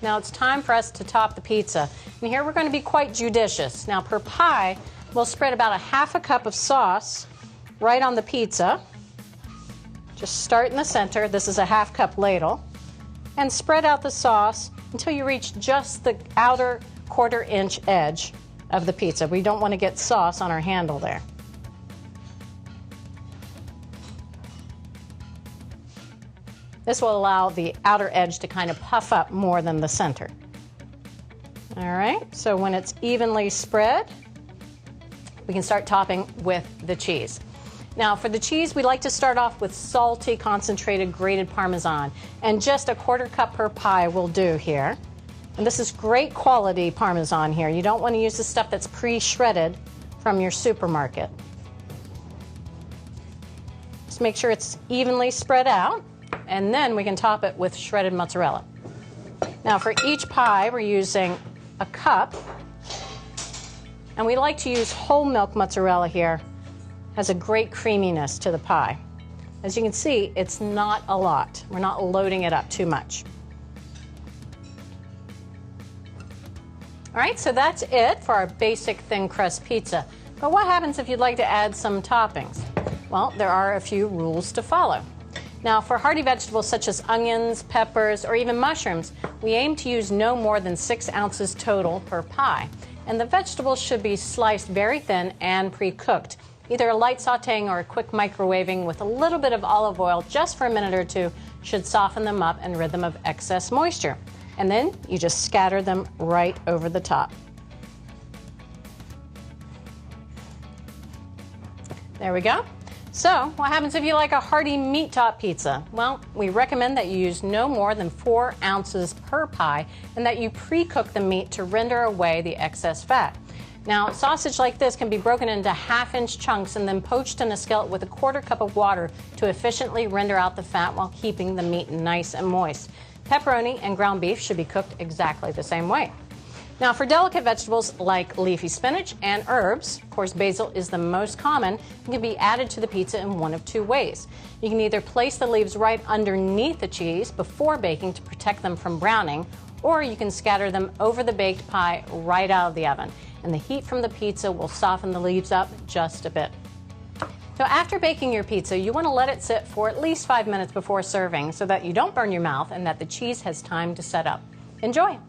Now it's time for us to top the pizza. And here we're going to be quite judicious. Now per pie, we'll spread about a half a cup of sauce right on the pizza. Just start in the center. This is a half cup ladle. And spread out the sauce until you reach just the outer 1/4 inch edge of the pizza. We don't want to get sauce on our handle there. This will allow the outer edge to kind of puff up more than the center. All right, so when it's evenly spread, we can start topping with the cheese. Now for the cheese, we like to start off with salty, concentrated, grated Parmesan, and just a 1/4 cup per pie will do here. And this is great quality Parmesan here. You don't want to use the stuff that's pre-shredded from your supermarket. Just make sure it's evenly spread out. And then we can top it with shredded mozzarella. Now for each pie, we're using a cup. And we like to use whole milk mozzarella here. Has a great creaminess to the pie. As you can see, it's not a lot. We're not loading it up too much. All right, so that's it for our basic thin crust pizza. But what happens if you'd like to add some toppings? Well, there are a few rules to follow. Now, for hearty vegetables such as onions, peppers, or even mushrooms, we aim to use no more than 6 ounces total per pie. And the vegetables should be sliced very thin and pre-cooked. Either a light sautéing or a quick microwaving with a little bit of olive oil just for a minute or two should soften them up and rid them of excess moisture. And then you just scatter them right over the top. There we go. So, what happens if you like a hearty meat top pizza? Well, we recommend that you use no more than 4 ounces per pie and that you pre-cook the meat to render away the excess fat. Now, sausage like this can be broken into 1/2 inch chunks and then poached in a skillet with a 1/4 cup of water to efficiently render out the fat while keeping the meat nice and moist. Pepperoni and ground beef should be cooked exactly the same way. Now for delicate vegetables like leafy spinach and herbs, of course basil is the most common, and can be added to the pizza in one of 2 ways. You can either place the leaves right underneath the cheese before baking to protect them from browning, or you can scatter them over the baked pie right out of the oven. And the heat from the pizza will soften the leaves up just a bit. So after baking your pizza, you want to let it sit for at least 5 minutes before serving so that you don't burn your mouth and that the cheese has time to set up. Enjoy!